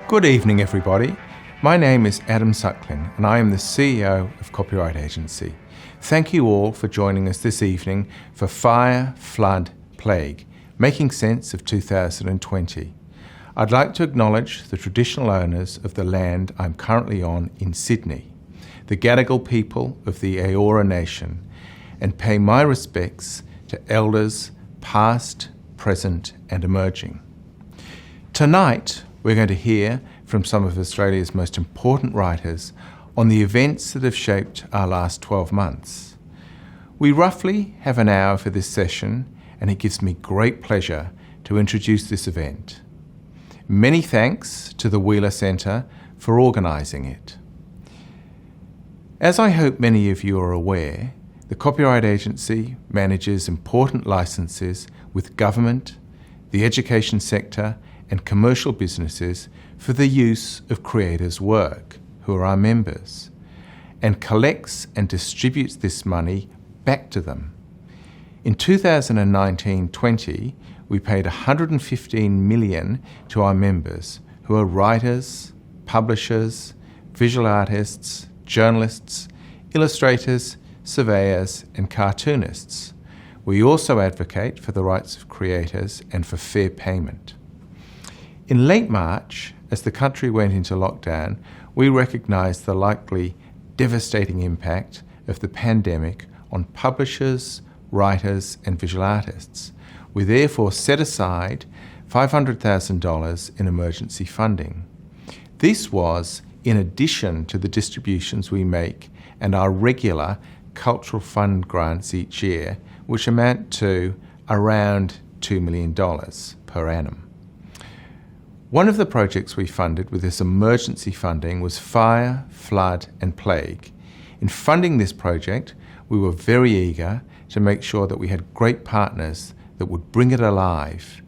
Good evening, everybody. My name is Adam Suckling, and I am the CEO of Copyright Agency. Thank you all for joining us this evening for Fire, Flood, Plague, Making Sense of 2020. I'd like to acknowledge the traditional owners of the land I'm currently on in Sydney, the Gadigal people of the Eora Nation, and pay my respects to elders past, present and emerging. Tonight, we're going to hear from some of Australia's most important writers on the events that have shaped our last 12 months. We roughly have an hour for this session, and it gives me great pleasure to introduce this event. Many thanks to the Wheeler Centre for organising it. As I hope many of you are aware, the Copyright Agency manages important licences with government, the education sector and commercial businesses for the use of creators' work, who are our members, and collects and distributes this money back to them. In 2019-20, we paid $115 million to our members, who are writers, publishers, visual artists, journalists, illustrators, surveyors and cartoonists. We also advocate for the rights of creators and for fair payment. In late March, as the country went into lockdown, we recognised the likely devastating impact of the pandemic on publishers, writers and visual artists. We therefore set aside $500,000 in emergency funding. This was in addition to the distributions we make and our regular cultural fund grants each year, which amount to around $2 million per annum. One of the projects we funded with this emergency funding was Fire, Flood and Plague. In funding this project, we were very eager to make sure that we had great partners that would bring it alive,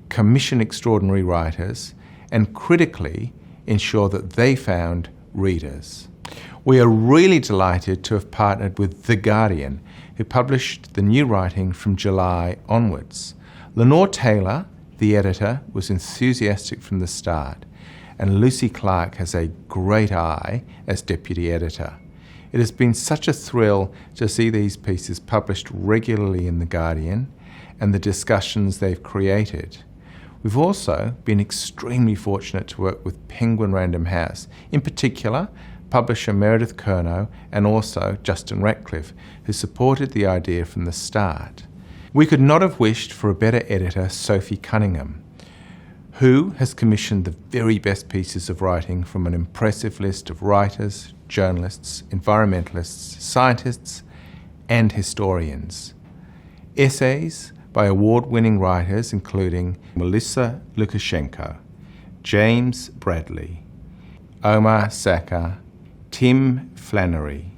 commission extraordinary writers, and critically ensure that they found readers. We are really delighted to have partnered with The Guardian, who published the new writing from July onwards. Lenore Taylor, the editor, was enthusiastic from the start, and Lucy Clark has a great eye as deputy editor. It has been such a thrill to see these pieces published regularly in The Guardian and the discussions they've created. We've also been extremely fortunate to work with Penguin Random House, in particular publisher Meredith Curnow and also Justin Ratcliffe, who supported the idea from the start. We could not have wished for a better editor, Sophie Cunningham, who has commissioned the very best pieces of writing from an impressive list of writers, journalists, environmentalists, scientists and historians. Essays by award-winning writers including Melissa Lukashenko, James Bradley, Omar Saka, Tim Flannery,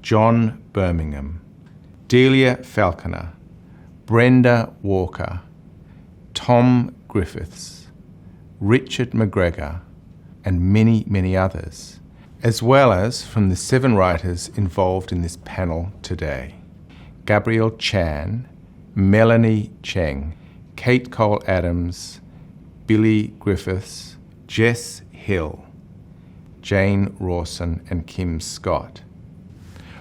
John Birmingham, Delia Falconer, Brenda Walker, Tom Griffiths, Richard McGregor, and many, many others, as well as from the 7 writers involved in this panel today: Gabrielle Chan, Melanie Cheng, Kate Cole Adams, Billy Griffiths, Jess Hill, Jane Rawson and Kim Scott.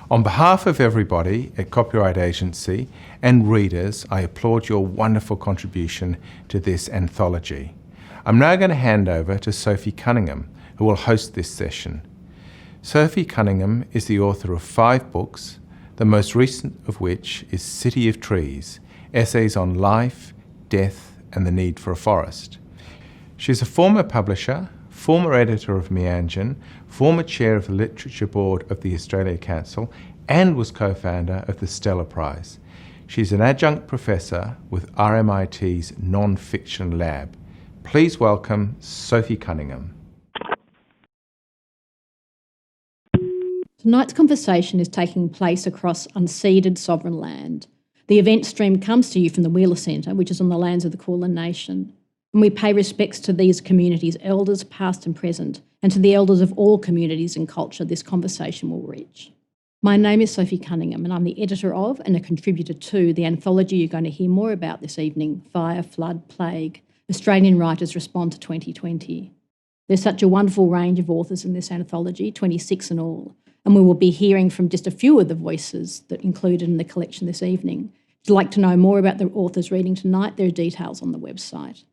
On behalf of everybody at Copyright Agency and readers, I applaud your wonderful contribution to this anthology. I'm now going to hand over to Sophie Cunningham, who will host this session. Sophie Cunningham is the author of 5 books, the most recent of which is City of Trees, essays on life, death and the need for a forest. She's a former publisher, former editor of Meanjin, former chair of the Literature Board of the Australia Council, and was co-founder of the Stella Prize. She's an adjunct professor with RMIT's Non-Fiction Lab. Please welcome Sophie Cunningham. Tonight's conversation is taking place across unceded sovereign land. The event stream comes to you from the Wheeler Centre, which is on the lands of the Kulin Nation. And we pay respects to these communities' elders past and present, and to the elders of all communities and culture this conversation will reach. My name is Sophie Cunningham and I'm the editor of and a contributor to the anthology you're going to hear more about this evening, Fire, Flood, Plague, Australian Writers Respond to 2020. There's such a wonderful range of authors in this anthology, 26 in all, and we will be hearing from just a few of the voices that are included in the collection this evening. If you'd like to know more about the authors reading tonight, there are details on the website.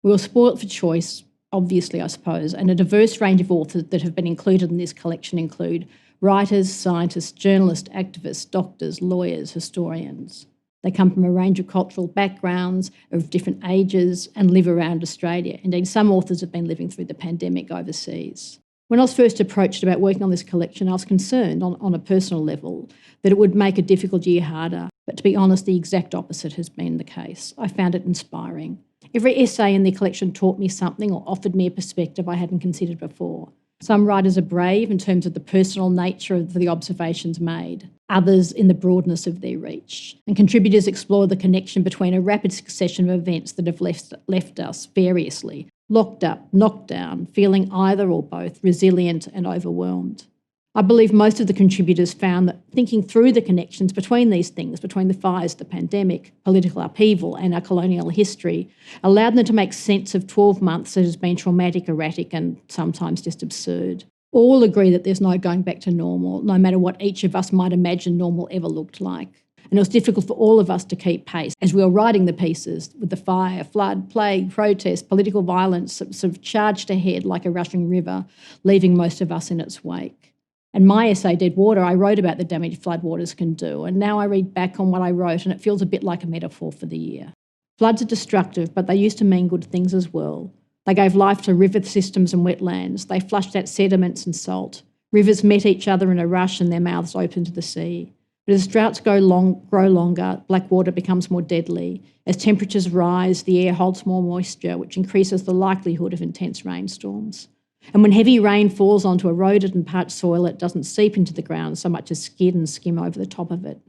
We will spoil it for choice, obviously, I suppose, and a diverse range of authors that have been included in this collection include writers, scientists, journalists, activists, doctors, lawyers, historians. They come from a range of cultural backgrounds, of different ages, and live around Australia. Indeed, some authors have been living through the pandemic overseas. When I was first approached about working on this collection, I was concerned on a personal level that it would make a difficult year harder. But to be honest, the exact opposite has been the case. I found it inspiring. Every essay in the collection taught me something or offered me a perspective I hadn't considered before. Some writers are brave in terms of the personal nature of the observations made, others in the broadness of their reach. And contributors explore the connection between a rapid succession of events that have left us variously, locked up, knocked down, feeling either or both resilient and overwhelmed. I believe most of the contributors found that thinking through the connections between these things, between the fires, the pandemic, political upheaval and our colonial history, allowed them to make sense of 12 months that has been traumatic, erratic and sometimes just absurd. All agree that there's no going back to normal, no matter what each of us might imagine normal ever looked like. And it was difficult for all of us to keep pace as we were writing the pieces with the fire, flood, plague, protest, political violence that sort of charged ahead like a rushing river, leaving most of us in its wake. And my essay, Dead Water, I wrote about the damage floodwaters can do, and now I read back on what I wrote and it feels a bit like a metaphor for the year. Floods are destructive, but they used to mean good things as well. They gave life to river systems and wetlands. They flushed out sediments and salt. Rivers met each other in a rush and their mouths opened to the sea. But as droughts grow longer, black water becomes more deadly. As temperatures rise, the air holds more moisture, which increases the likelihood of intense rainstorms. And when heavy rain falls onto eroded and parched soil, it doesn't seep into the ground so much as skid and skim over the top of it.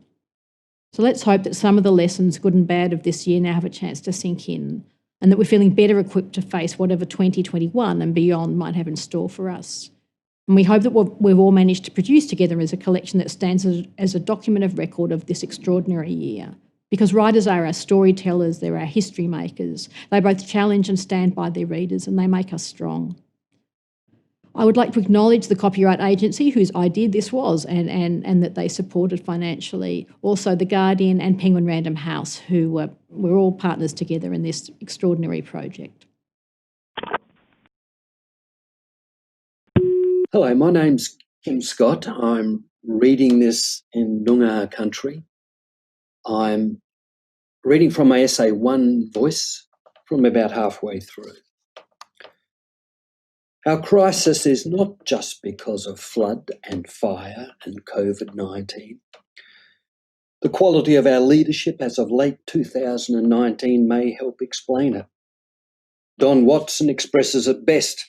So let's hope that some of the lessons, good and bad, of this year now have a chance to sink in, and that we're feeling better equipped to face whatever 2021 and beyond might have in store for us. And we hope that we've all managed to produce together as a collection that stands as a document of record of this extraordinary year. Because writers are our storytellers, they're our history makers. They both challenge and stand by their readers, and they make us strong. I would like to acknowledge the Copyright Agency whose idea this was and that they supported financially. Also The Guardian and Penguin Random House, who were all partners together in this extraordinary project. Hello, my name's Kim Scott. I'm reading this in Noongar country. I'm reading from my essay One Voice from about halfway through. Our crisis is not just because of flood and fire and COVID-19. The quality of our leadership as of late 2019 may help explain it. Don Watson expresses it best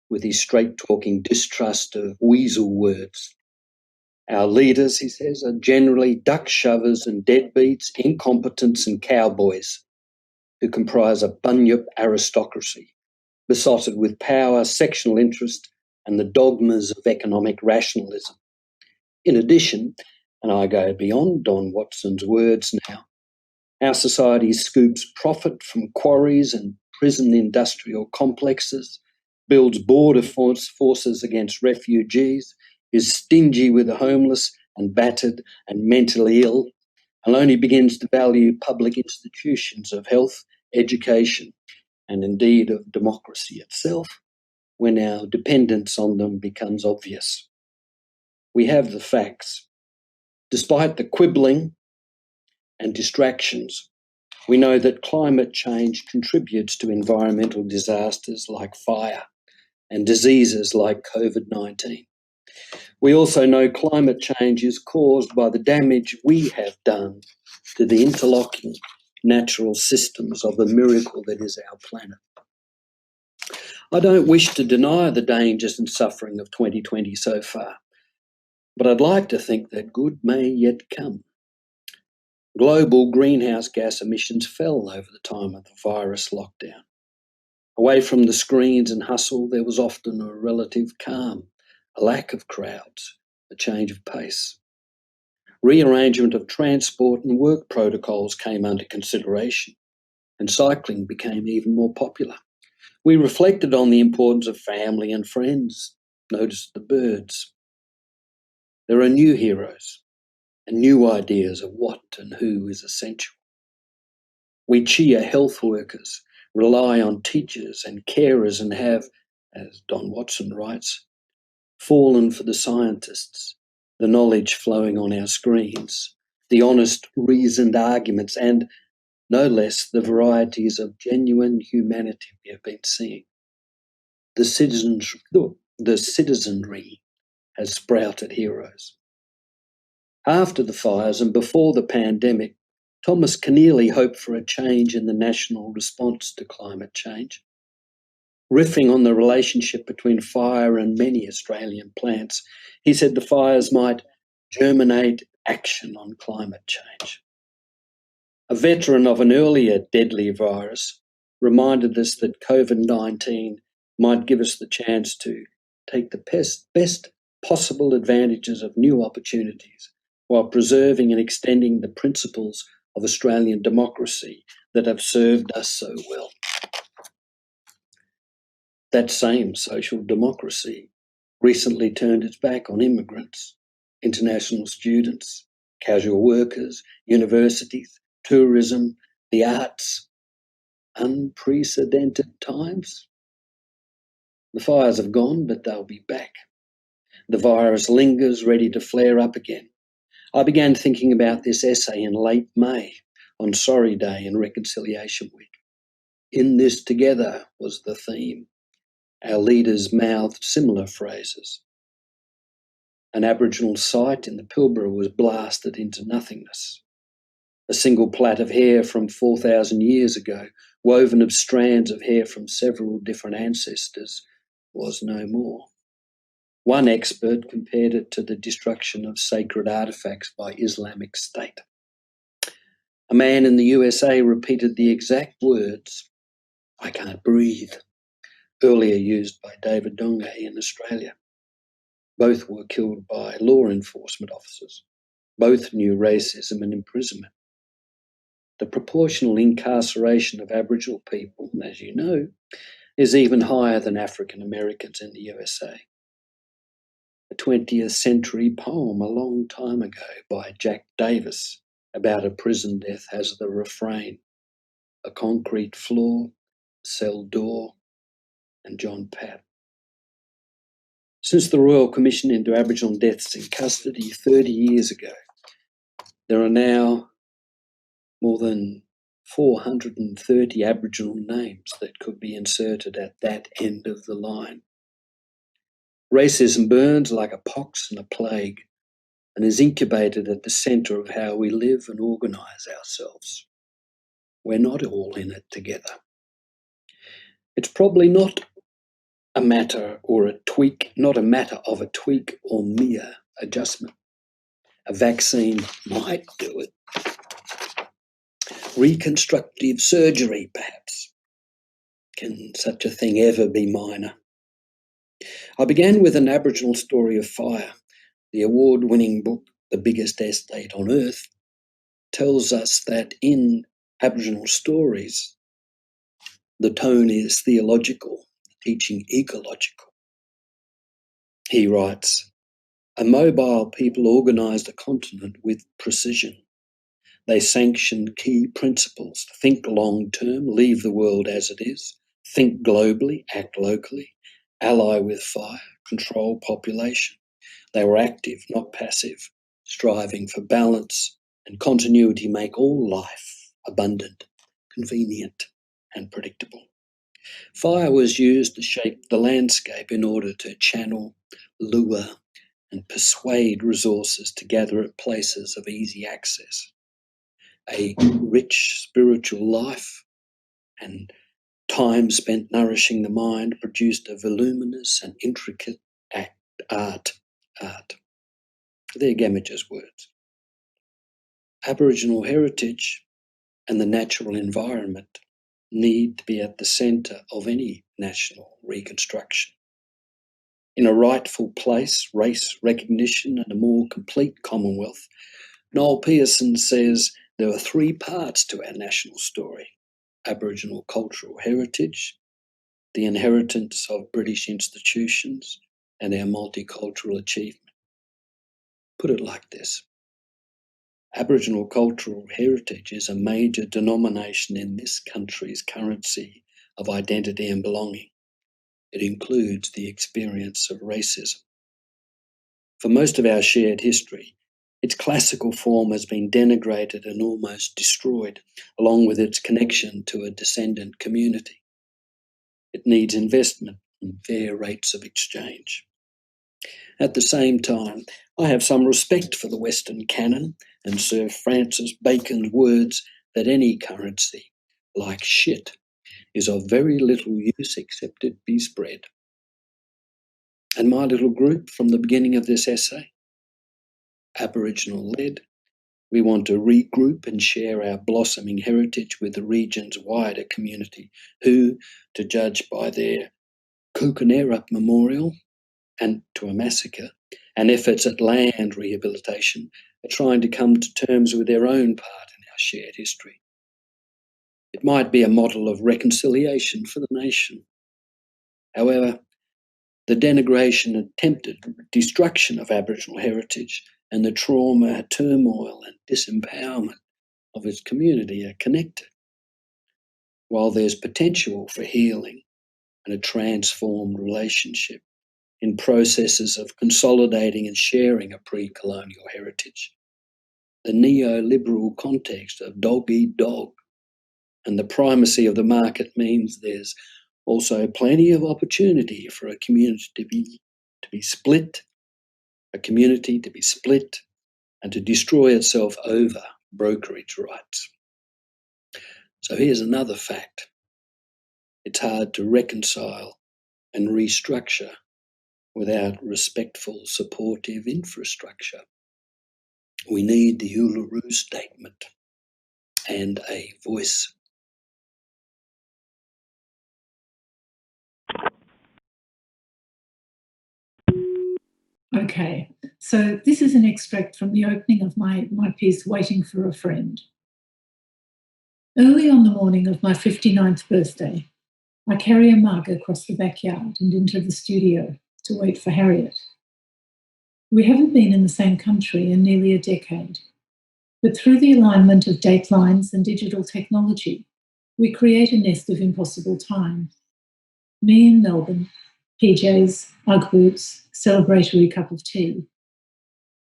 with his straight-talking distrust of weasel words. Our leaders, he says, are generally duck shovers and deadbeats, incompetents and cowboys who comprise a bunyip aristocracy, besotted with power, sectional interest, and the dogmas of economic rationalism. In addition, and I go beyond Don Watson's words now, our society scoops profit from quarries and prison industrial complexes, builds border forces against refugees, is stingy with the homeless and battered and mentally ill, and only begins to value public institutions of health, education, and indeed of democracy itself, when our dependence on them becomes obvious. We have the facts. Despite the quibbling and distractions, we know that climate change contributes to environmental disasters like fire and diseases like COVID-19. We also know climate change is caused by the damage we have done to the interlocking natural systems of the miracle that is our planet. I don't wish to deny the dangers and suffering of 2020 so far, but I'd like to think that good may yet come. Global greenhouse gas emissions fell over the time of the virus lockdown. Away from the screens and hustle, there was often a relative calm, a lack of crowds, a change of pace. Rearrangement of transport and work protocols came under consideration, and cycling became even more popular. We reflected on the importance of family and friends, noticed the birds. There are new heroes and new ideas of what and who is essential. We cheer health workers, rely on teachers and carers, and have, as Don Watson writes, fallen for the scientists, the knowledge flowing on our screens, the honest, reasoned arguments, and no less the varieties of genuine humanity we have been seeing. The citizenry has sprouted heroes. After the fires and before the pandemic, Thomas Keneally hoped for a change in the national response to climate change. Riffing on the relationship between fire and many Australian plants, he said the fires might germinate action on climate change. A veteran of an earlier deadly virus reminded us that COVID-19 might give us the chance to take the best possible advantages of new opportunities while preserving and extending the principles of Australian democracy that have served us so well. That same social democracy recently turned its back on immigrants, international students, casual workers, universities, tourism, the arts. Unprecedented times. The fires have gone, but they'll be back. The virus lingers, ready to flare up again. I began thinking about this essay in late May, on Sorry Day and Reconciliation Week. In this together was the theme. Our leaders mouthed similar phrases. An Aboriginal site in the Pilbara was blasted into nothingness. A single plait of hair from 4,000 years ago, woven of strands of hair from several different ancestors, was no more. One expert compared it to the destruction of sacred artefacts by Islamic State. A man in the USA repeated the exact words, "I can't breathe," earlier used by David Dongay in Australia. Both were killed by law enforcement officers. Both knew racism and imprisonment. The proportional incarceration of Aboriginal people, as you know, is even higher than African Americans in the USA. A 20th century poem a long time ago by Jack Davis about a prison death has the refrain, "A concrete floor, cell door, and John Pat." Since the Royal Commission into Aboriginal Deaths in Custody 30 years ago, there are now more than 430 Aboriginal names that could be inserted at that end of the line. Racism burns like a pox and a plague and is incubated at the centre of how we live and organise ourselves. We're not all in it together. It's probably not a matter of a tweak or mere adjustment. A vaccine might do it. Reconstructive surgery, perhaps. Can such a thing ever be minor? I began with an Aboriginal story of fire. The award-winning book, The Biggest Estate on Earth, tells us that in Aboriginal stories, the tone is theological, the teaching ecological. He writes, "A mobile people organised a continent with precision. They sanctioned key principles: think long-term, leave the world as it is, think globally, act locally, ally with fire, control population. They were active, not passive, striving for balance and continuity, make all life abundant, convenient, and predictable. Fire was used to shape the landscape in order to channel, lure, and persuade resources to gather at places of easy access. A rich spiritual life and time spent nourishing the mind produced a voluminous and intricate art. They're Gamage's words. Aboriginal heritage and the natural environment need to be at the centre of any national reconstruction. In a rightful place, race recognition and a more complete Commonwealth, Noel Pearson says there are three parts to our national story: Aboriginal cultural heritage, the inheritance of British institutions, and our multicultural achievement. Put it like this: Aboriginal cultural heritage is a major denomination in this country's currency of identity and belonging. It includes the experience of racism. For most of our shared history, its classical form has been denigrated and almost destroyed, along with its connection to a descendant community. It needs investment and fair rates of exchange. At the same time, I have some respect for the Western canon and Sir Francis Bacon's words that any currency, like shit, is of very little use except it be spread. And my little group from the beginning of this essay, Aboriginal-led, we want to regroup and share our blossoming heritage with the region's wider community who, to judge by their Coconera Memorial and to a massacre, and efforts at land rehabilitation, are trying to come to terms with their own part in our shared history. It might be a model of reconciliation for the nation. However, the denigration and attempted destruction of Aboriginal heritage and the trauma, turmoil and disempowerment of its community are connected. While there's potential for healing and a transformed relationship in processes of consolidating and sharing a pre-colonial heritage, the neoliberal context of dog-eat-dog and the primacy of the market means there's also plenty of opportunity for a community to be split, and to destroy itself over brokerage rights. So here's another fact. It's hard to reconcile and restructure without respectful, supportive infrastructure. We need the Uluru Statement and a voice. Okay, so this is an extract from the opening of my piece, Waiting for a Friend. Early on the morning of my 59th birthday, I carry a mug across the backyard and into the studio to wait for Harriet. We haven't been in the same country in nearly a decade, but through the alignment of datelines and digital technology, we create a nest of impossible time. Me in Melbourne, PJs, Ugg boots, celebratory cup of tea.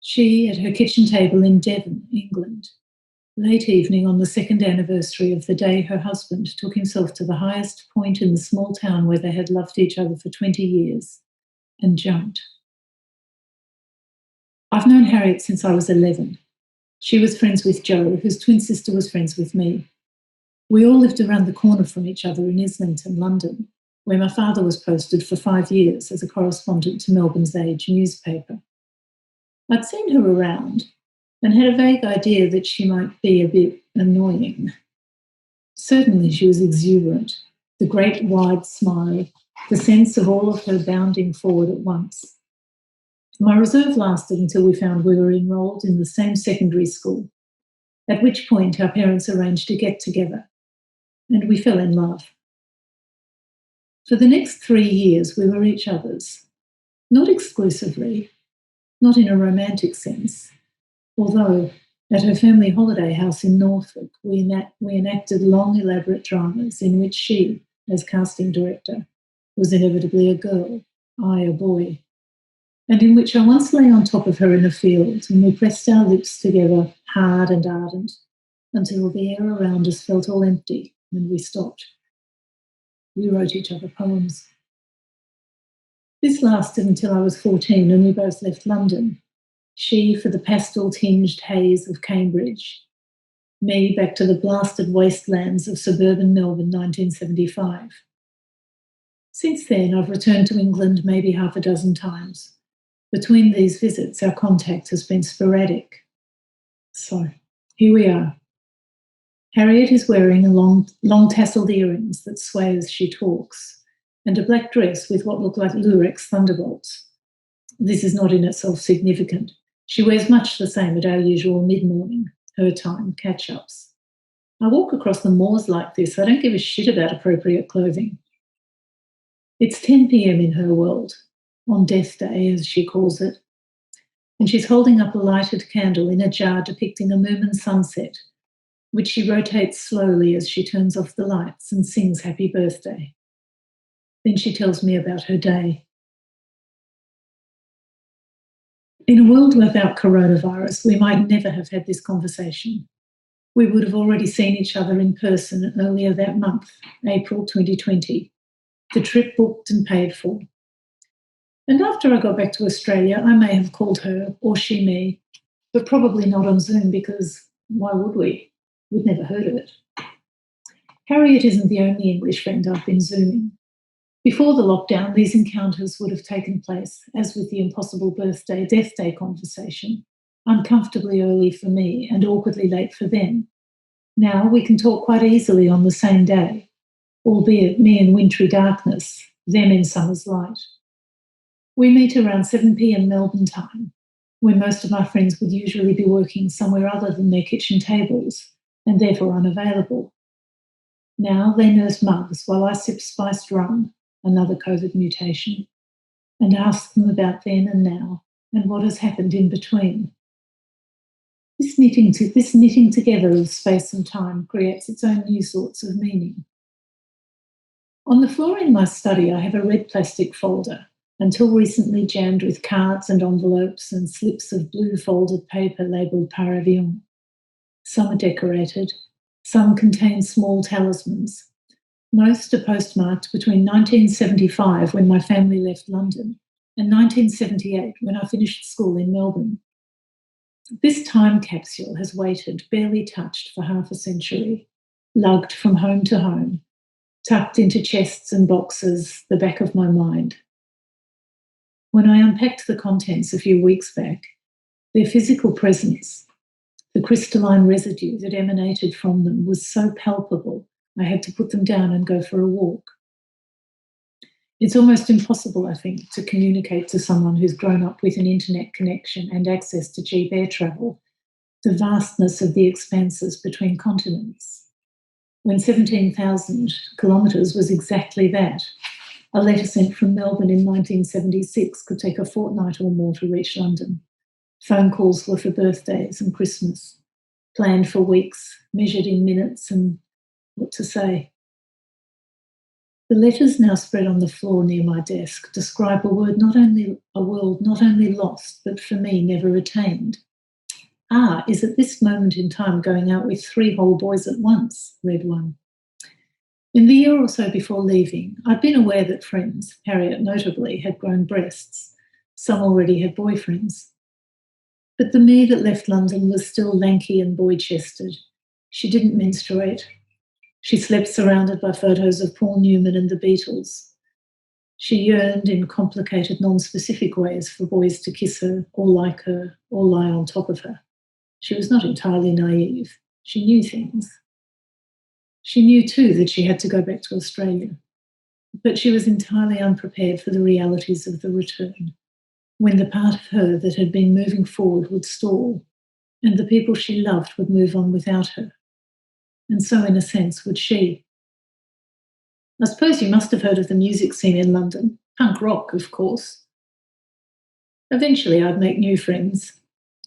She at her kitchen table in Devon, England, late evening on the second anniversary of the day her husband took himself to the highest point in the small town where they had loved each other for 20 years and jumped. I've known Harriet since I was 11. She was friends with Jo, whose twin sister was friends with me. We all lived around the corner from each other in Islington, London, where my father was posted for 5 years as a correspondent to Melbourne's Age newspaper. I'd seen her around and had a vague idea that she might be a bit annoying. Certainly she was exuberant, the great wide smile, the sense of all of her bounding forward at once. My reserve lasted until we found we were enrolled in the same secondary school, at which point our parents arranged to get together, and we fell in love. For the next 3 years, we were each other's, not exclusively, not in a romantic sense, although at her family holiday house in Norfolk, we enacted long, elaborate dramas in which she, as casting director, was inevitably a girl, I a boy, and in which I once lay on top of her in a field and we pressed our lips together, hard and ardent, until the air around us felt all empty and we stopped. We wrote each other poems. This lasted until I was 14 and we both left London. She for the pastel-tinged haze of Cambridge, me back to the blasted wastelands of suburban Melbourne 1975. Since then, I've returned to England maybe half a dozen times. Between these visits, our contact has been sporadic. So, here we are. Harriet is wearing long tasselled earrings that sway as she talks, and a black dress with what look like lurex thunderbolts. This is not in itself significant. She wears much the same at our usual mid-morning, her time catch-ups. I walk across the moors like this. I don't give a shit about appropriate clothing. It's 10 p.m. in her world, on Death Day, as she calls it, and she's holding up a lighted candle in a jar depicting a Moomin sunset, which she rotates slowly as she turns off the lights and sings happy birthday. Then she tells me about her day. In a world without coronavirus, we might never have had this conversation. We would have already seen each other in person earlier that month, April 2020. The trip booked and paid for. And after I got back to Australia, I may have called her, or she me, but probably not on Zoom because why would we? We'd never heard of it. Harriet isn't the only English friend I've been Zooming. Before the lockdown, these encounters would have taken place, as with the impossible birthday, death day conversation, uncomfortably early for me and awkwardly late for them. Now we can talk quite easily on the same day, albeit me in wintry darkness, them in summer's light. We meet around 7 p.m. Melbourne time, when most of my friends would usually be working somewhere other than their kitchen tables and therefore unavailable. Now they nurse mugs while I sip spiced rum, another COVID mutation, and ask them about then and now and what has happened in between. This knitting together of space and time creates its own new sorts of meaning. On the floor in my study, I have a red plastic folder, until recently jammed with cards and envelopes and slips of blue folded paper labelled par avion. Some are decorated, some contain small talismans. Most are postmarked between 1975, when my family left London, and 1978, when I finished school in Melbourne. This time capsule has waited, barely touched, for half a century, lugged from home to home, tucked into chests and boxes, the back of my mind. When I unpacked the contents a few weeks back, their physical presence, the crystalline residue that emanated from them, was so palpable I had to put them down and go for a walk. It's almost impossible, I think, to communicate to someone who's grown up with an internet connection and access to cheap air travel the vastness of the expanses between continents. When 17,000 kilometres was exactly that, a letter sent from Melbourne in 1976 could take a fortnight or more to reach London. Phone calls were for birthdays and Christmas, planned for weeks, measured in minutes, and what to say. The letters now spread on the floor near my desk describe a world not only lost, but for me never attained. Is at this moment in time going out with 3 whole boys at once, read one. In the year or so before leaving, I'd been aware that friends, Harriet notably, had grown breasts. Some already had boyfriends. But the me that left London was still lanky and boy-chested. She didn't menstruate. She slept surrounded by photos of Paul Newman and the Beatles. She yearned in complicated, non-specific ways for boys to kiss her or like her or lie on top of her. She was not entirely naive. She knew things. She knew too that she had to go back to Australia. But she was entirely unprepared for the realities of the return, when the part of her that had been moving forward would stall, and the people she loved would move on without her. And so, in a sense, would she. I suppose you must have heard of the music scene in London. Punk rock, of course. Eventually, I'd make new friends,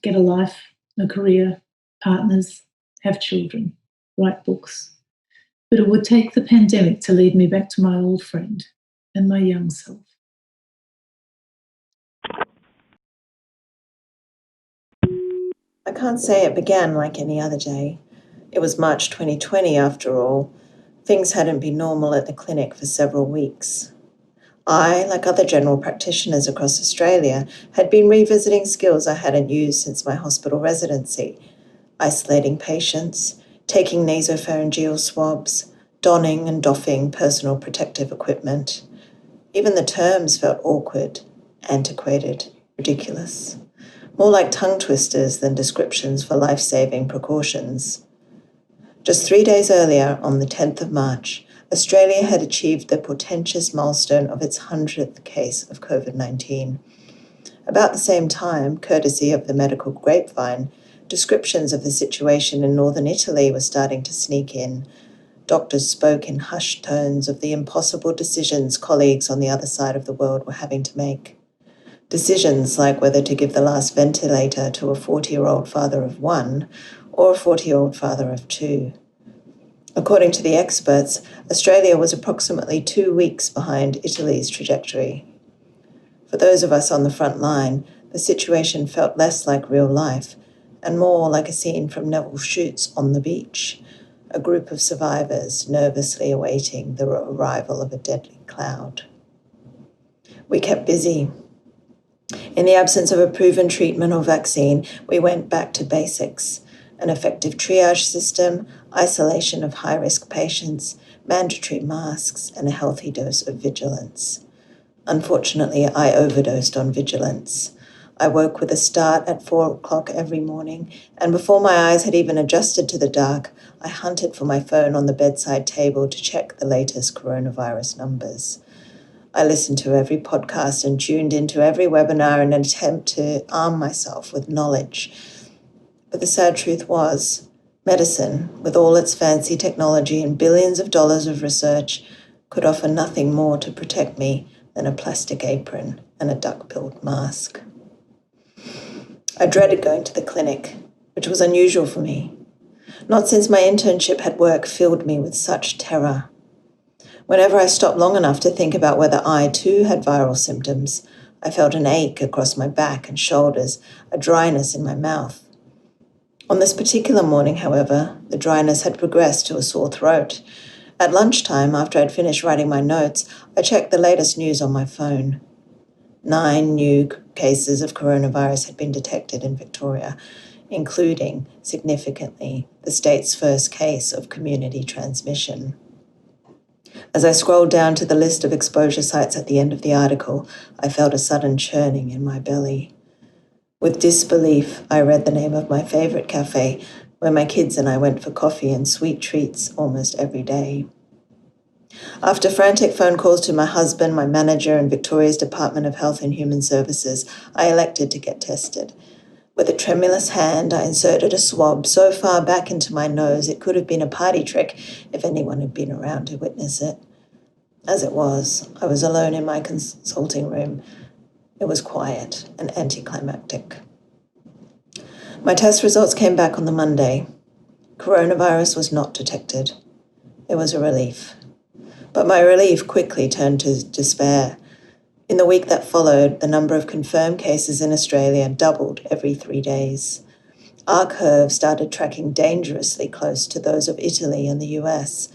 get a life, a career, partners, have children, write books. But it would take the pandemic to lead me back to my old friend and my young self. I can't say it began like any other day. It was March 2020 after all. Things hadn't been normal at the clinic for several weeks. I, like other general practitioners across Australia, had been revisiting skills I hadn't used since my hospital residency. Isolating patients, taking nasopharyngeal swabs, donning and doffing personal protective equipment. Even the terms felt awkward, antiquated, ridiculous. More like tongue twisters than descriptions for life-saving precautions. Just 3 days earlier, on the 10th of March, Australia had achieved the portentous milestone of its 100th case of COVID-19. About the same time, courtesy of the medical grapevine, descriptions of the situation in northern Italy were starting to sneak in. doctors spoke in hushed tones of the impossible decisions colleagues on the other side of the world were having to make. Decisions like whether to give the last ventilator to a 40-year-old father of one or a 40-year-old father of two. According to the experts, Australia was approximately 2 weeks behind Italy's trajectory. For those of us on the front line, the situation felt less like real life and more like a scene from Neville Shute's On the Beach, a group of survivors nervously awaiting the arrival of a deadly cloud. We kept busy. In the absence of a proven treatment or vaccine, we went back to basics: an effective triage system, isolation of high-risk patients, mandatory masks, and a healthy dose of vigilance. Unfortunately, I overdosed on vigilance. I woke with a start at 4 o'clock every morning, and before my eyes had even adjusted to the dark, I hunted for my phone on the bedside table to check the latest coronavirus numbers. I listened to every podcast and tuned into every webinar in an attempt to arm myself with knowledge. But the sad truth was, medicine, with all its fancy technology and billions of dollars of research, could offer nothing more to protect me than a plastic apron and a duck-billed mask. I dreaded going to the clinic, which was unusual for me. Not since my internship had work filled me with such terror. Whenever I stopped long enough to think about whether I too had viral symptoms, I felt an ache across my back and shoulders, a dryness in my mouth. On this particular morning, however, the dryness had progressed to a sore throat. At lunchtime, after I'd finished writing my notes, I checked the latest news on my phone. 9 new cases of coronavirus had been detected in Victoria, including, significantly, the state's first case of community transmission. As I scrolled down to the list of exposure sites at the end of the article, I felt a sudden churning in my belly. With disbelief, I read the name of my favorite cafe, where my kids and I went for coffee and sweet treats almost every day. After frantic phone calls to my husband, my manager, and Victoria's Department of Health and Human Services, I elected to get tested. With a tremulous hand, I inserted a swab so far back into my nose it could have been a party trick if anyone had been around to witness it. As it was, I was alone in my consulting room. It was quiet and anticlimactic. My test results came back on the Monday. Coronavirus was not detected. It was a relief. But my relief quickly turned to despair. In the week that followed, the number of confirmed cases in Australia doubled every 3 days. Our curve started tracking dangerously close to those of Italy and the US.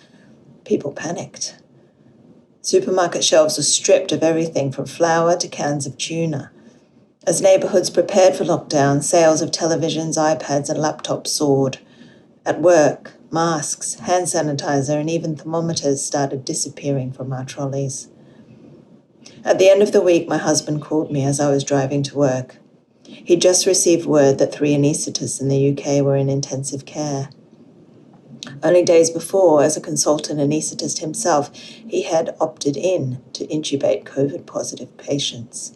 People panicked. Supermarket shelves were stripped of everything from flour to cans of tuna. As neighbourhoods prepared for lockdown, sales of televisions, iPads and laptops soared. At work, masks, hand sanitizer and even thermometers started disappearing from our trolleys. At the end of the week, my husband called me as I was driving to work. He'd just received word that 3 anaesthetists in the UK were in intensive care. Only days before, as a consultant anaesthetist himself, he had opted in to intubate COVID-positive patients.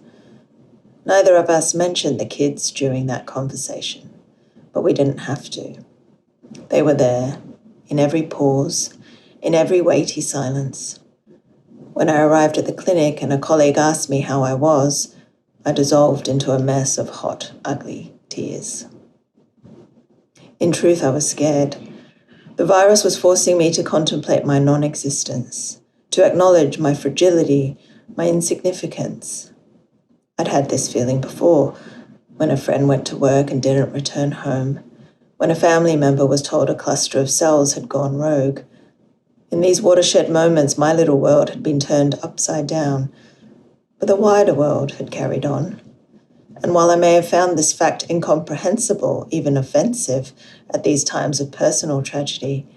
Neither of us mentioned the kids during that conversation, but we didn't have to. They were there, in every pause, in every weighty silence. When I arrived at the clinic and a colleague asked me how I was, I dissolved into a mess of hot, ugly tears. In truth, I was scared. The virus was forcing me to contemplate my non-existence, to acknowledge my fragility, my insignificance. I'd had this feeling before, when a friend went to work and didn't return home, when a family member was told a cluster of cells had gone rogue. In these watershed moments, my little world had been turned upside down, but the wider world had carried on. And while I may have found this fact incomprehensible, even offensive, at these times of personal tragedy,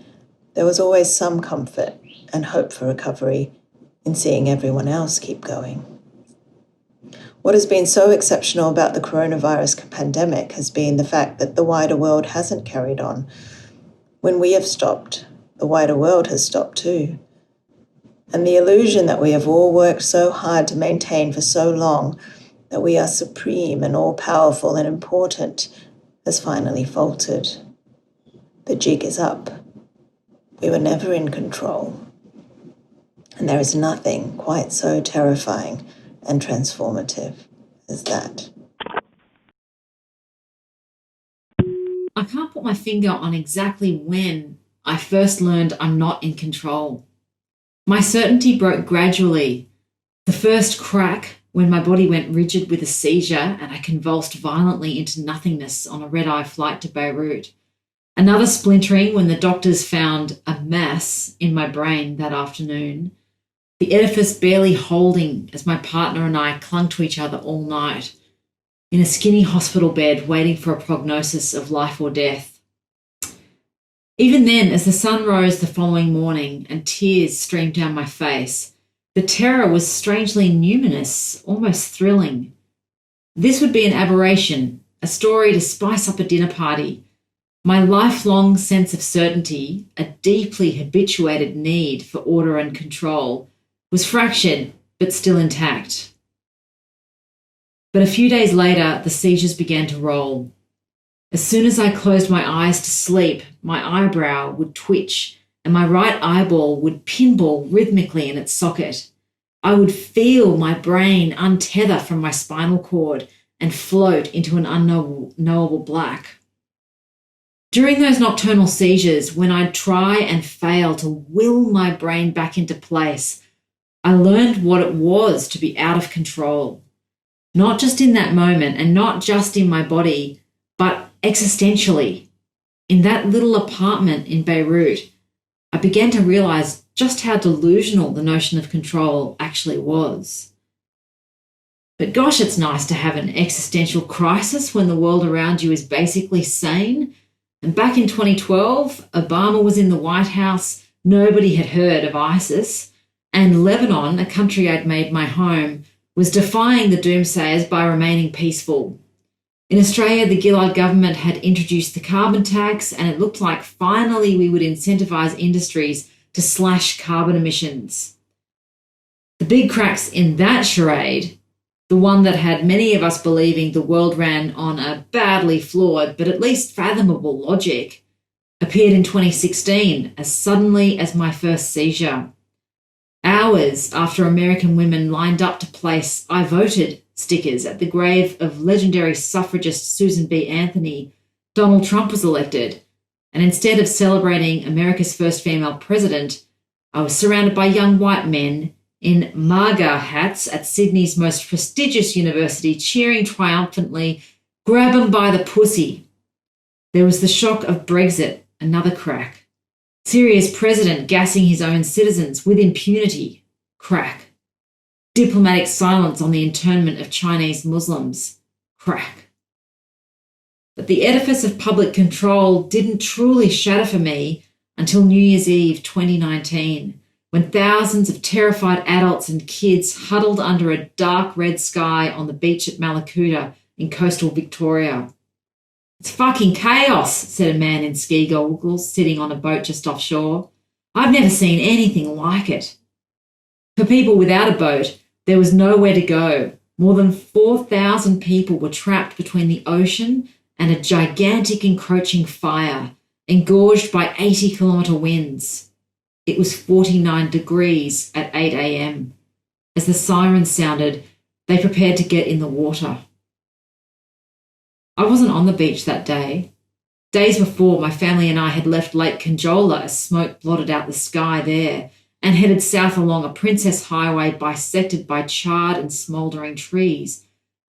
there was always some comfort and hope for recovery in seeing everyone else keep going. What has been so exceptional about the coronavirus pandemic has been the fact that the wider world hasn't carried on. When we have stopped, the wider world has stopped too. And the illusion that we have all worked so hard to maintain for so long, that we are supreme and all-powerful and important, has finally faltered. The jig is up. We were never in control. And there is nothing quite so terrifying and transformative as that. I can't put my finger on exactly when I first learned I'm not in control. My certainty broke gradually. The first crack when my body went rigid with a seizure and I convulsed violently into nothingness on a red-eye flight to Beirut. Another splintering when the doctors found a mass in my brain that afternoon. The edifice barely holding as my partner and I clung to each other all night in a skinny hospital bed waiting for a prognosis of life or death. Even then, as the sun rose the following morning and tears streamed down my face, the terror was strangely numinous, almost thrilling. This would be an aberration, a story to spice up a dinner party. My lifelong sense of certainty, a deeply habituated need for order and control, was fractured but still intact. But a few days later, the seizures began to roll. As soon as I closed my eyes to sleep, my eyebrow would twitch and my right eyeball would pinball rhythmically in its socket. I would feel my brain untether from my spinal cord and float into an unknowable black. During those nocturnal seizures, when I'd try and fail to will my brain back into place, I learned what it was to be out of control. Not just in that moment and not just in my body, but existentially. In that little apartment in Beirut, I began to realize just how delusional the notion of control actually was. But gosh, it's nice to have an existential crisis when the world around you is basically sane. And back in 2012, Obama was in the White House, nobody had heard of ISIS, and Lebanon, a country I'd made my home, was defying the doomsayers by remaining peaceful. In Australia, the Gillard government had introduced the carbon tax, and it looked like finally we would incentivise industries to slash carbon emissions. The big cracks in that charade, the one that had many of us believing the world ran on a badly flawed but at least fathomable logic, appeared in 2016 as suddenly as my first seizure. Hours after American women lined up to place "I voted" stickers at the grave of legendary suffragist Susan B. Anthony, Donald Trump was elected, and instead of celebrating America's first female president, I was surrounded by young white men in MAGA hats at Sydney's most prestigious university cheering triumphantly, "Grab 'em by the pussy." There was the shock of Brexit, another crack. Syria's president gassing his own citizens with impunity, crack. Diplomatic silence on the internment of Chinese Muslims, crack. But the edifice of public control didn't truly shatter for me until New Year's Eve 2019, when thousands of terrified adults and kids huddled under a dark red sky on the beach at Malakuta in coastal Victoria. "It's fucking chaos," said a man in ski goggles sitting on a boat just offshore. "I've never seen anything like it." For people without a boat, there was nowhere to go. More than 4,000 people were trapped between the ocean and a gigantic encroaching fire, engorged by 80-kilometre winds. It was 49 degrees at 8 a.m. As the sirens sounded, they prepared to get in the water. I wasn't on the beach that day. Days before, my family and I had left Lake Conjola as smoke blotted out the sky there and headed south along a Princess Highway bisected by charred and smouldering trees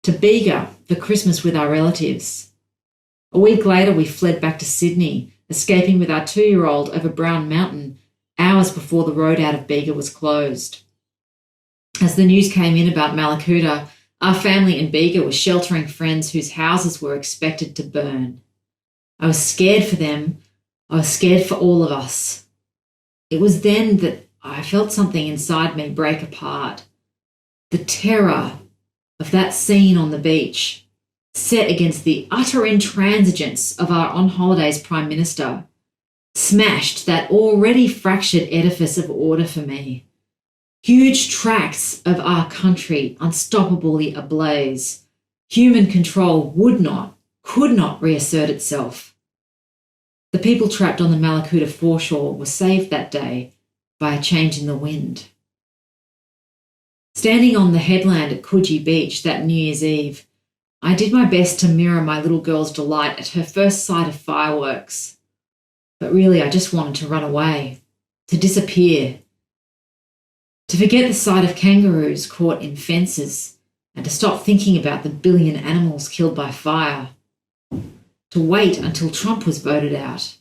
to Bega for Christmas with our relatives. A week later, we fled back to Sydney, escaping with our 2-year-old over Brown Mountain hours before the road out of Bega was closed. As the news came in about Malakuta, our family in Bega was sheltering friends whose houses were expected to burn. I was scared for them. I was scared for all of us. It was then that I felt something inside me break apart. The terror of that scene on the beach, set against the utter intransigence of our on-holidays Prime Minister, smashed that already fractured edifice of order for me. Huge tracts of our country unstoppably ablaze. Human control could not reassert itself. The people trapped on the Malakuta foreshore were saved that day by a change in the wind. Standing on the headland at Coogee Beach that New Year's Eve, I did my best to mirror my little girl's delight at her first sight of fireworks. But really, I just wanted to run away, to disappear, to forget the sight of kangaroos caught in fences, and to stop thinking about the billion animals killed by fire. To wait until Trump was voted out.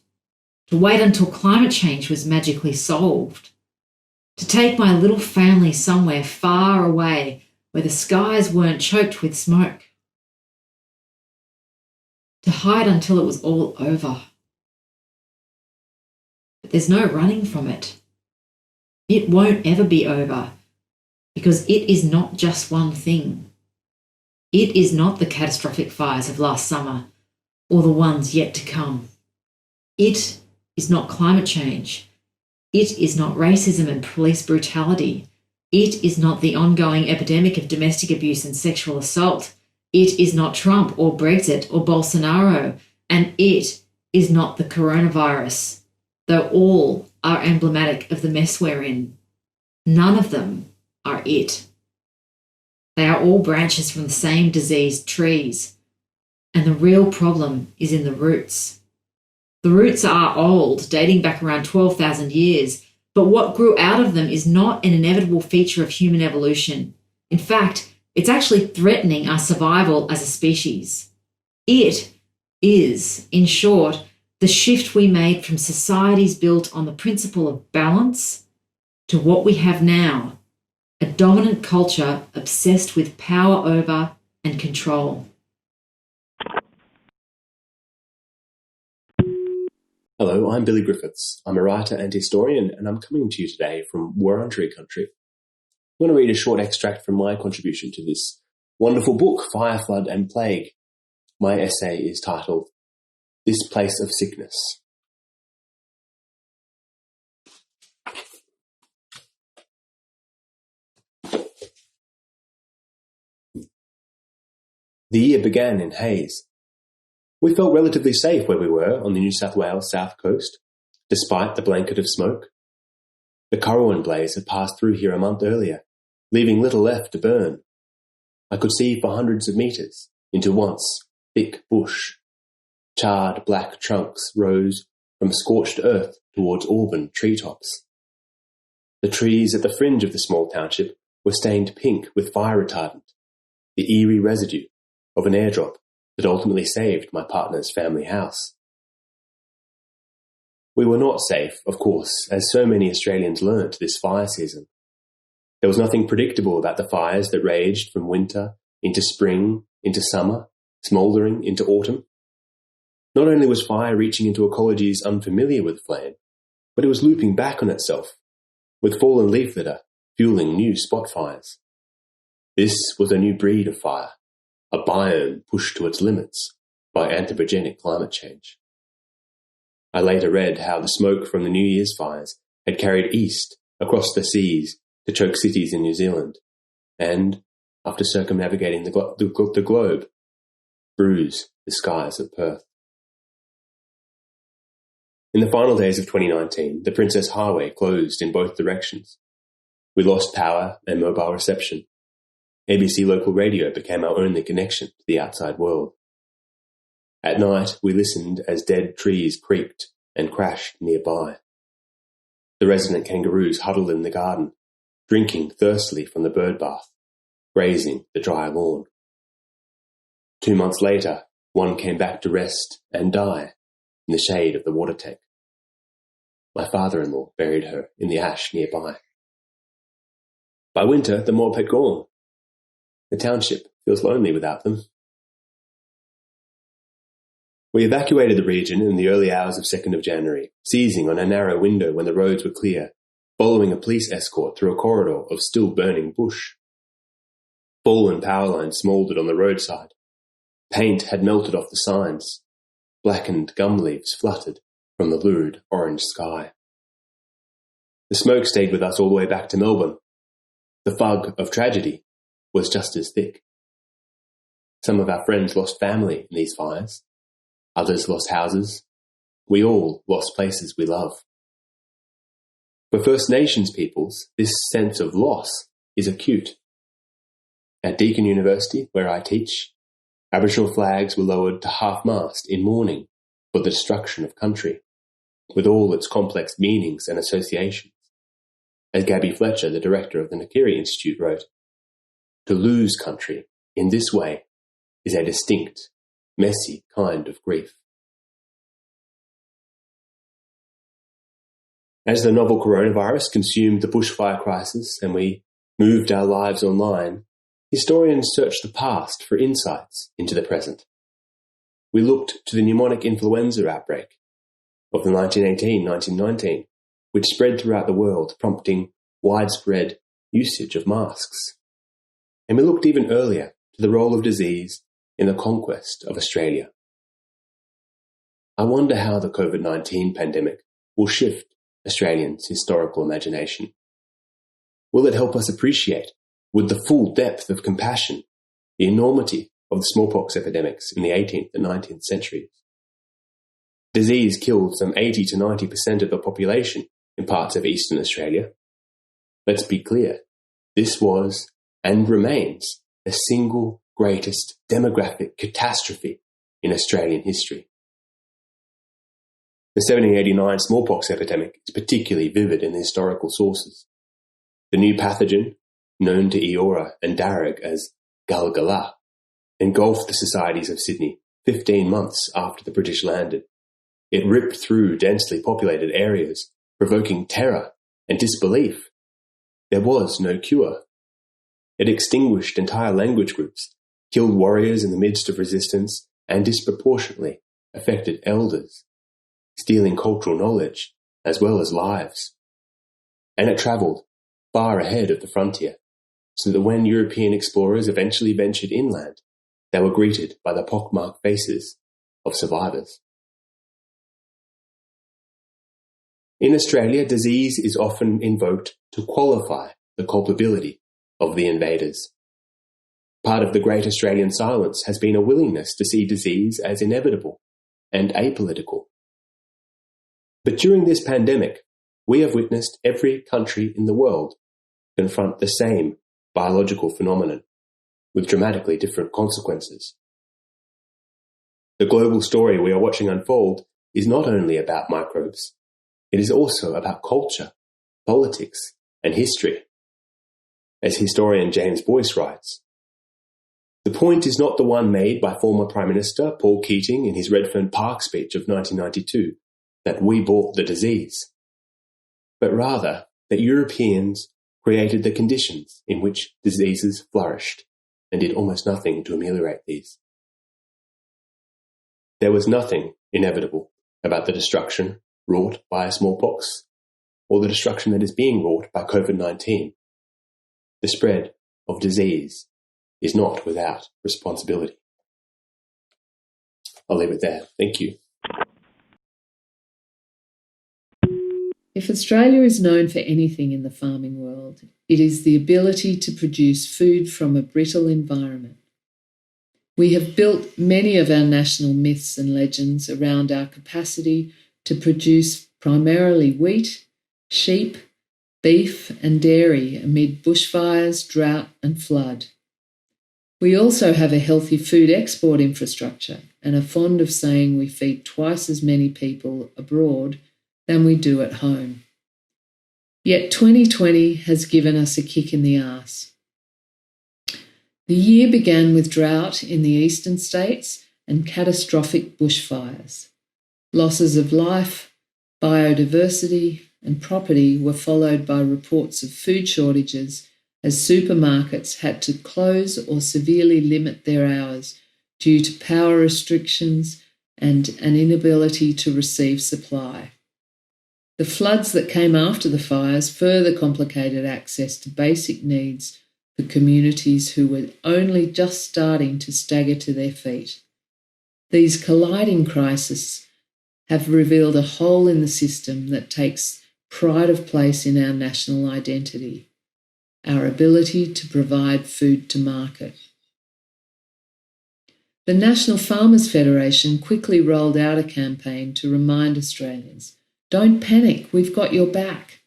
To wait until climate change was magically solved. To take my little family somewhere far away where the skies weren't choked with smoke. To hide until it was all over. But there's no running from it. It won't ever be over, because it is not just one thing. It is not the catastrophic fires of last summer or the ones yet to come. It is not climate change. It is not racism and police brutality. It is not the ongoing epidemic of domestic abuse and sexual assault. It is not Trump or Brexit or Bolsonaro. And it is not the coronavirus, though all are emblematic of the mess we're in. None of them are it. They are all branches from the same diseased trees. And the real problem is in the roots. The roots are old, dating back around 12,000 years, but what grew out of them is not an inevitable feature of human evolution. In fact, it's actually threatening our survival as a species. It is, in short, the shift we made from societies built on the principle of balance to what we have now, a dominant culture obsessed with power over and control. Hello, I'm Billy Griffiths. I'm a writer and historian, and I'm coming to you today from Wurundjeri country. I'm going to read a short extract from my contribution to this wonderful book, Fire, Flood and Plague. My essay is titled, This Place of Sickness. The year began in haze. We felt relatively safe where we were on the New South Wales south coast, despite the blanket of smoke. The Currowan blaze had passed through here a month earlier, leaving little left to burn. I could see for hundreds of metres into once thick bush. Charred black trunks rose from scorched earth towards auburn treetops. The trees at the fringe of the small township were stained pink with fire retardant, the eerie residue of an airdrop that ultimately saved my partner's family house. We were not safe, of course, as so many Australians learnt this fire season. There was nothing predictable about the fires that raged from winter into spring, into summer, smouldering into autumn. Not only was fire reaching into ecologies unfamiliar with flame, but it was looping back on itself, with fallen leaf litter fueling new spot fires. This was a new breed of fire, a biome pushed to its limits by anthropogenic climate change. I later read how the smoke from the New Year's fires had carried east across the seas to choke cities in New Zealand, and, after circumnavigating the globe, bruise the skies of Perth. In the final days of 2019, the Princess Highway closed in both directions. We lost power and mobile reception. ABC local radio became our only connection to the outside world. At night, we listened as dead trees creaked and crashed nearby. The resident kangaroos huddled in the garden, drinking thirstily from the bird bath, grazing the dry lawn. 2 months later, one came back to rest and die in the shade of the water tank. My father-in-law buried her in the ash nearby. By winter, the mob had gone. The township feels lonely without them. We evacuated the region in the early hours of 2nd of January, seizing on a narrow window when the roads were clear, following a police escort through a corridor of still burning bush. Fallen power lines smouldered on the roadside. Paint had melted off the signs. Blackened gum leaves fluttered from the lurid orange sky. The smoke stayed with us all the way back to Melbourne. The fog of tragedy was just as thick. Some of our friends lost family in these fires. Others lost houses, we all lost places we love. For First Nations peoples, this sense of loss is acute. At Deakin University, where I teach, Aboriginal flags were lowered to half-mast in mourning for the destruction of country, with all its complex meanings and associations. As Gabby Fletcher, the director of the Nakiri Institute, wrote, "To lose country in this way is a distinct, messy kind of grief." As the novel coronavirus consumed the bushfire crisis and we moved our lives online, historians searched the past for insights into the present. We looked to the pneumonic influenza outbreak of the 1918-1919, which spread throughout the world, prompting widespread usage of masks. And we looked even earlier to the role of disease in the conquest of Australia. I wonder how the COVID-19 pandemic will shift Australians' historical imagination. Will it help us appreciate, with the full depth of compassion, the enormity of the smallpox epidemics in the 18th and 19th centuries? Disease killed some 80 to 90% of the population in parts of eastern Australia. Let's be clear, this was and remains the single greatest demographic catastrophe in Australian history. The 1789 smallpox epidemic is particularly vivid in the historical sources. The new pathogen, known to Eora and Darug as Galgala, engulfed the societies of Sydney 15 months after the British landed. It ripped through densely populated areas, provoking terror and disbelief. There was no cure. It extinguished entire language groups, killed warriors in the midst of resistance, and disproportionately affected elders, stealing cultural knowledge as well as lives. And it travelled far ahead of the frontier, so that when European explorers eventually ventured inland, they were greeted by the pockmarked faces of survivors. In Australia, disease is often invoked to qualify the culpability of the invaders. Part of the great Australian silence has been a willingness to see disease as inevitable and apolitical. But during this pandemic, we have witnessed every country in the world confront the same biological phenomenon with dramatically different consequences. The global story we are watching unfold is not only about microbes, it is also about culture, politics, and history. As historian James Boyce writes, "The point is not the one made by former Prime Minister Paul Keating in his Redfern Park speech of 1992, that we brought the disease, but rather that Europeans created the conditions in which diseases flourished and did almost nothing to ameliorate these." There was nothing inevitable about the destruction wrought by smallpox or the destruction that is being wrought by COVID-19. The spread of disease is not without responsibility. I'll leave it there. Thank you. If Australia is known for anything in the farming world, it is the ability to produce food from a brittle environment. We have built many of our national myths and legends around our capacity to produce primarily wheat, sheep, beef and dairy amid bushfires, drought and flood. We also have a healthy food export infrastructure and are fond of saying we feed twice as many people abroad than we do at home. Yet 2020 has given us a kick in the arse. The year began with drought in the eastern states and catastrophic bushfires. Losses of life, biodiversity and property were followed by reports of food shortages as supermarkets had to close or severely limit their hours due to power restrictions and an inability to receive supply. The floods that came after the fires further complicated access to basic needs for communities who were only just starting to stagger to their feet. These colliding crises have revealed a hole in the system that takes pride of place in our national identity, our ability to provide food to market. The National Farmers Federation quickly rolled out a campaign to remind Australians, "Don't panic, we've got your back."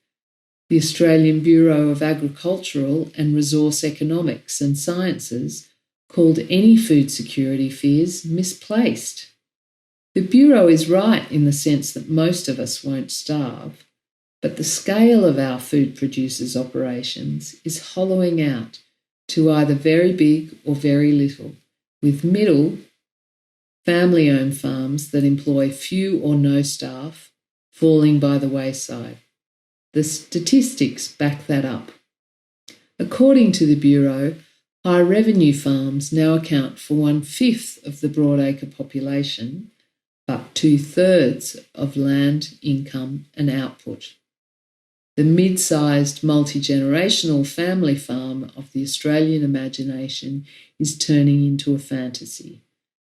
The Australian Bureau of Agricultural and Resource Economics and Sciences called any food security fears misplaced. The Bureau is right in the sense that most of us won't starve, but the scale of our food producers' operations is hollowing out to either very big or very little, with middle, family-owned farms that employ few or no staff falling by the wayside. The statistics back that up. According to the Bureau, high-revenue farms now account for 1/5 of the broadacre population, but 2/3 of land, income and output. The mid-sized multi-generational family farm of the Australian imagination is turning into a fantasy.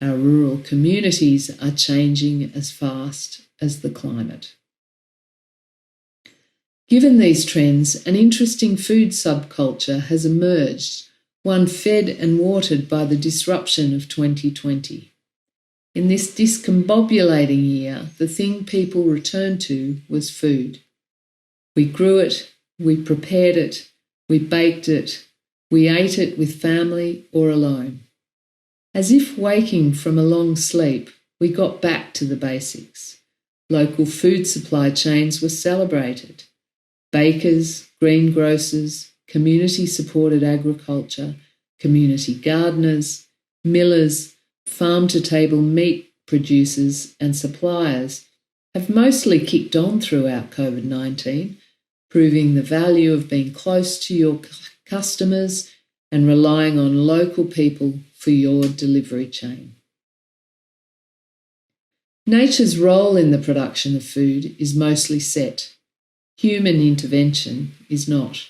Our rural communities are changing as fast as the climate. Given these trends, an interesting food subculture has emerged, one fed and watered by the disruption of 2020. In this discombobulating year, the thing people returned to was food. We grew it, we prepared it, we baked it, we ate it with family or alone. As if waking from a long sleep, we got back to the basics. Local food supply chains were celebrated. Bakers, greengrocers, community-supported agriculture, community gardeners, millers, farm-to-table meat producers and suppliers have mostly kicked on throughout COVID-19, proving the value of being close to your customers and relying on local people for your delivery chain. Nature's role in the production of food is mostly set. Human intervention is not.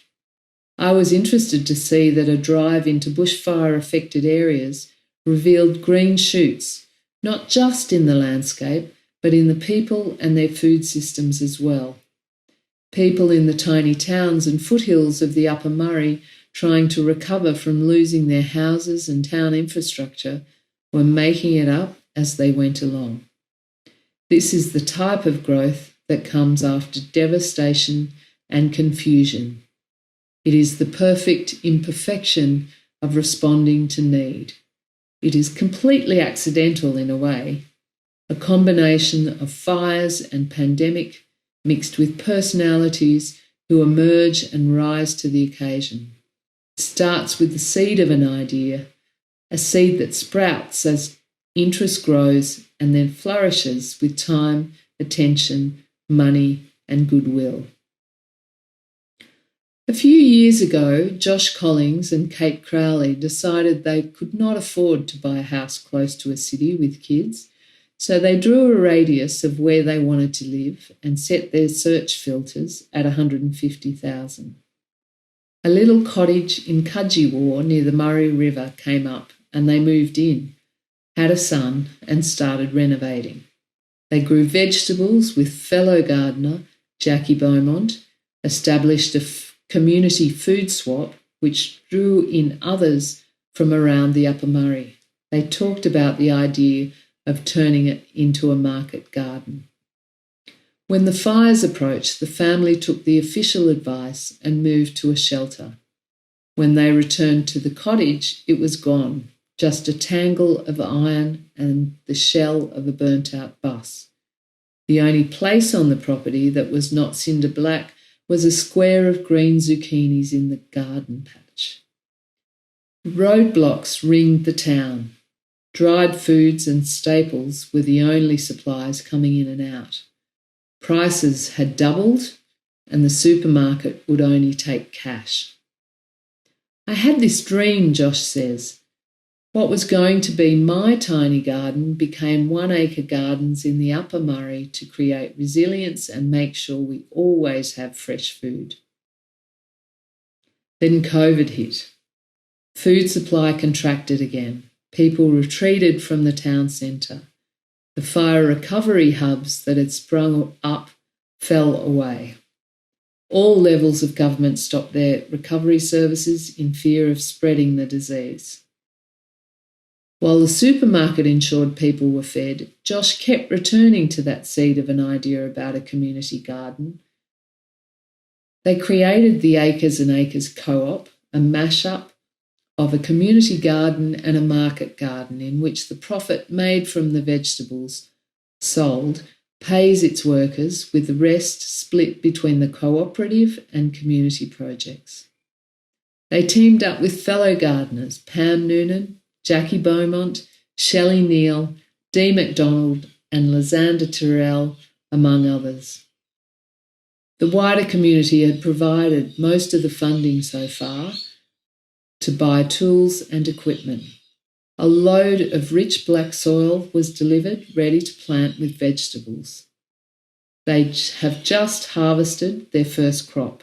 I was interested to see that a drive into bushfire-affected areas revealed green shoots, not just in the landscape, but in the people and their food systems as well. People in the tiny towns and foothills of the Upper Murray trying to recover from losing their houses and town infrastructure were making it up as they went along. This is the type of growth that comes after devastation and confusion. It is the perfect imperfection of responding to need. It is completely accidental in a way, a combination of fires and pandemic mixed with personalities who emerge and rise to the occasion. It starts with the seed of an idea, a seed that sprouts as interest grows and then flourishes with time, attention, money and goodwill. A few years ago, Josh Collings and Kate Crowley decided they could not afford to buy a house close to a city with kids, so they drew a radius of where they wanted to live and set their search filters at 150,000. A little cottage in Cudgewar near the Murray River came up and they moved in, had a son and started renovating. They grew vegetables with fellow gardener Jackie Beaumont, established a community food swap which drew in others from around the Upper Murray. They talked about the idea of turning it into a market garden. When the fires approached, the family took the official advice and moved to a shelter. When they returned to the cottage, it was gone, just a tangle of iron and the shell of a burnt-out bus. The only place on the property that was not cinder black was a square of green zucchinis in the garden patch. Roadblocks ringed the town. Dried foods and staples were the only supplies coming in and out. Prices had doubled and the supermarket would only take cash. I had this dream, Josh says. What was going to be my tiny garden became 1-acre gardens in the Upper Murray to create resilience and make sure we always have fresh food. Then COVID hit. Food supply contracted again. People retreated from the town centre. The fire recovery hubs that had sprung up fell away. All levels of government stopped their recovery services in fear of spreading the disease. While the supermarket ensured people were fed, Josh kept returning to that seed of an idea about a community garden. They created the Acres and Acres Co-op, a mashup of a community garden and a market garden in which the profit made from the vegetables sold pays its workers, with the rest split between the cooperative and community projects. They teamed up with fellow gardeners Pam Noonan, Jackie Beaumont, Shelley Neal, Dee MacDonald and Lysander Terrell, among others. The wider community had provided most of the funding so far to buy tools and equipment. A load of rich black soil was delivered, ready to plant with vegetables. They have just harvested their first crop.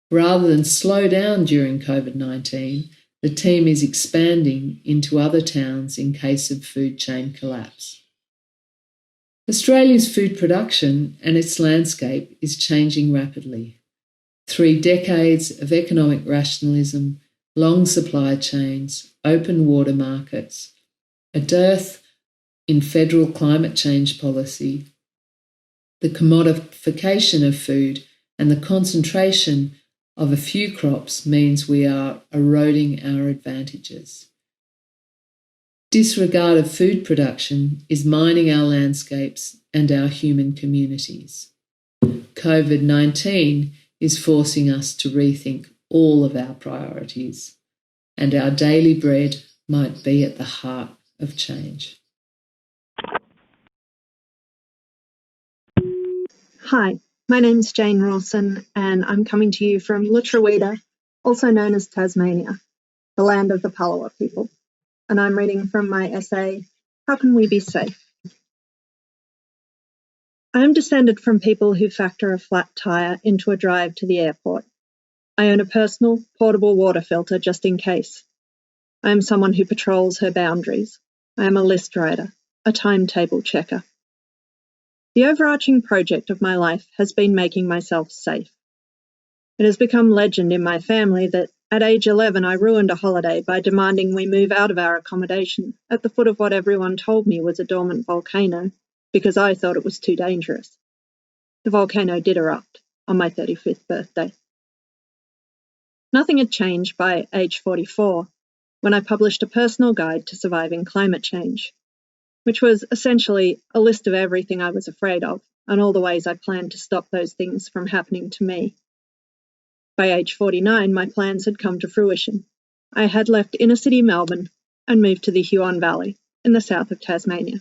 Rather than slow down during COVID-19, the team is expanding into other towns in case of food chain collapse. Australia's food production and its landscape is changing rapidly. 3 decades of economic rationalism, long supply chains, open water markets, a dearth in federal climate change policy, the commodification of food and the concentration of a few crops means we are eroding our advantages. Disregard of food production is mining our landscapes and our human communities. COVID-19 is forcing us to rethink all of our priorities, and our daily bread might be at the heart of change. Hi, my name's Jane Rawson, and I'm coming to you from Lutruwita, also known as Tasmania, the land of the Palawa people. And I'm reading from my essay, How Can We Be Safe? I am descended from people who factor a flat tyre into a drive to the airport. I own a personal, portable water filter just in case. I am someone who patrols her boundaries. I am a list writer, a timetable checker. The overarching project of my life has been making myself safe. It has become legend in my family that at age 11 I ruined a holiday by demanding we move out of our accommodation at the foot of what everyone told me was a dormant volcano because I thought it was too dangerous. The volcano did erupt on my 35th birthday. Nothing had changed by age 44 when I published a personal guide to surviving climate change, which was essentially a list of everything I was afraid of and all the ways I planned to stop those things from happening to me. By age 49, my plans had come to fruition. I had left inner-city Melbourne and moved to the Huon Valley in the south of Tasmania.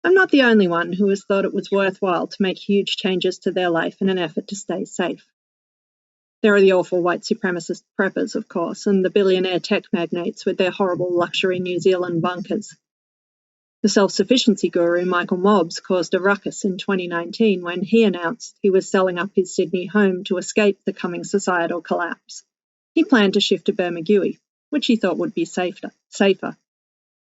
I'm not the only one who has thought it was worthwhile to make huge changes to their life in an effort to stay safe. There are the awful white supremacist preppers, of course, and the billionaire tech magnates with their horrible luxury New Zealand bunkers. The self-sufficiency guru Michael Mobbs caused a ruckus in 2019 when he announced he was selling up his Sydney home to escape the coming societal collapse. He planned to shift to Bermagui, which he thought would be safer.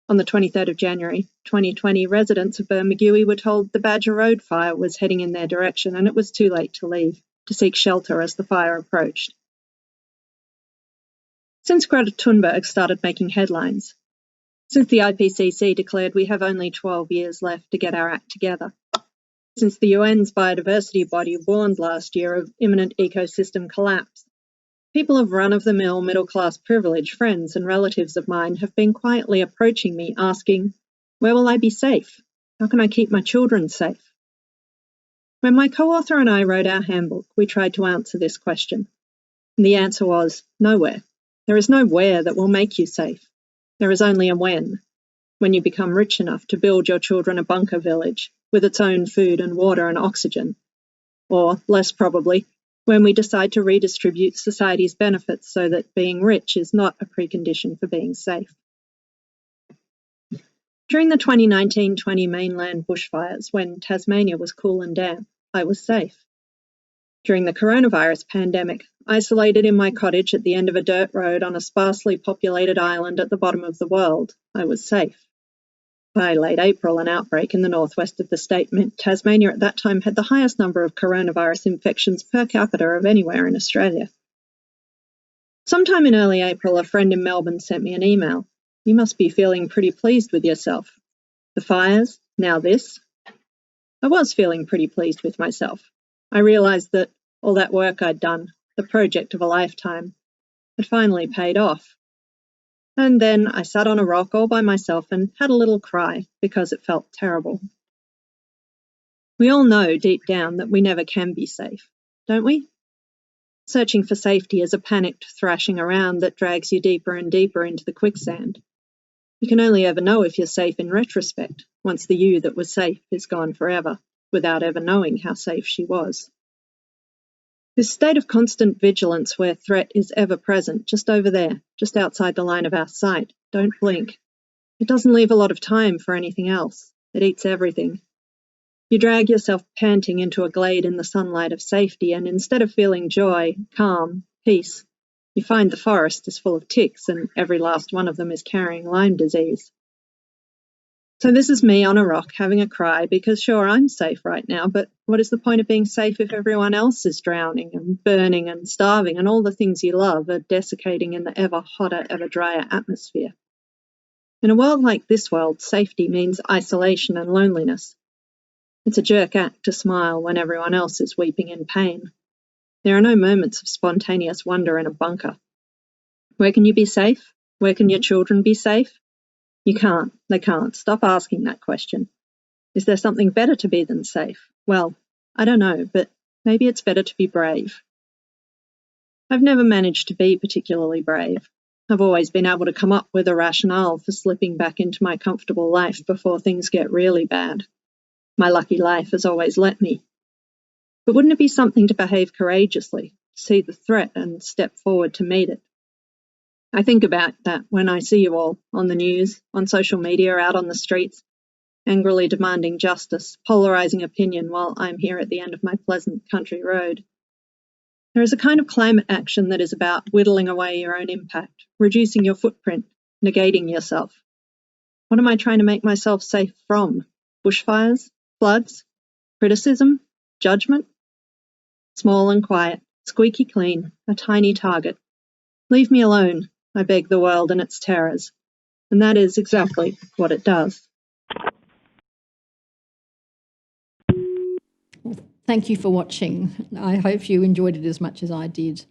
On the 23rd of January 2020, residents of Bermagui were told the Badger Road fire was heading in their direction and it was too late to leave, to seek shelter as the fire approached. Since Greta Thunberg started making headlines, since the IPCC declared we have only 12 years left to get our act together, since the UN's biodiversity body warned last year of imminent ecosystem collapse, people of run-of-the-mill middle-class privileged friends and relatives of mine have been quietly approaching me asking, where will I be safe? How can I keep my children safe? When my co-author and I wrote our handbook, we tried to answer this question. And the answer was, nowhere. There is no where that will make you safe. There is only a when you become rich enough to build your children a bunker village with its own food and water and oxygen. Or, less probably, when we decide to redistribute society's benefits so that being rich is not a precondition for being safe. During the 2019-20 mainland bushfires, when Tasmania was cool and damp, I was safe. During the coronavirus pandemic, isolated in my cottage at the end of a dirt road on a sparsely populated island at the bottom of the world, I was safe. By late April, an outbreak in the northwest of the state meant Tasmania at that time had the highest number of coronavirus infections per capita of anywhere in Australia. Sometime in early April, a friend in Melbourne sent me an email. You must be feeling pretty pleased with yourself. The fires, now this. I was feeling pretty pleased with myself. I realised that all that work I'd done, the project of a lifetime, had finally paid off. And then I sat on a rock all by myself and had a little cry because it felt terrible. We all know deep down that we never can be safe, don't we? Searching for safety is a panicked thrashing around that drags you deeper and deeper into the quicksand. You can only ever know if you're safe in retrospect, once the you that was safe is gone forever, without ever knowing how safe she was. This state of constant vigilance where threat is ever present, just over there, just outside the line of our sight, don't blink. It doesn't leave a lot of time for anything else. It eats everything. You drag yourself panting into a glade in the sunlight of safety, and instead of feeling joy, calm, peace, you find the forest is full of ticks and every last one of them is carrying Lyme disease. So this is me on a rock having a cry because sure, I'm safe right now, but what is the point of being safe if everyone else is drowning and burning and starving and all the things you love are desiccating in the ever hotter, ever drier atmosphere? In a world like this world, safety means isolation and loneliness. It's a jerk act to smile when everyone else is weeping in pain. There are no moments of spontaneous wonder in a bunker. Where can you be safe? Where can your children be safe? You can't. They can't. Stop asking that question. Is there something better to be than safe? Well, I don't know, but maybe it's better to be brave. I've never managed to be particularly brave. I've always been able to come up with a rationale for slipping back into my comfortable life before things get really bad. My lucky life has always let me. But wouldn't it be something to behave courageously, see the threat and step forward to meet it? I think about that when I see you all on the news, on social media, out on the streets, angrily demanding justice, polarising opinion while I'm here at the end of my pleasant country road. There is a kind of climate action that is about whittling away your own impact, reducing your footprint, negating yourself. What am I trying to make myself safe from? Bushfires? Floods? Criticism? Judgment? Small and quiet, squeaky clean, a tiny target. Leave me alone, I beg the world and its terrors. And that is exactly what it does. Thank you for watching. I hope you enjoyed it as much as I did.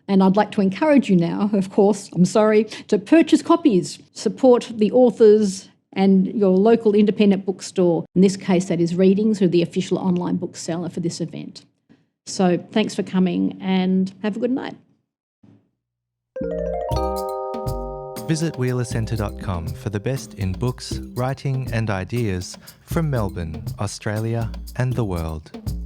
And I'd like to encourage you now, of course, to purchase copies, support the authors and your local independent bookstore. In this case, that is Readings, who are the official online bookseller for this event. So thanks for coming and have a good night. Visit wheelercentre.com for the best in books, writing and ideas from Melbourne, Australia and the world.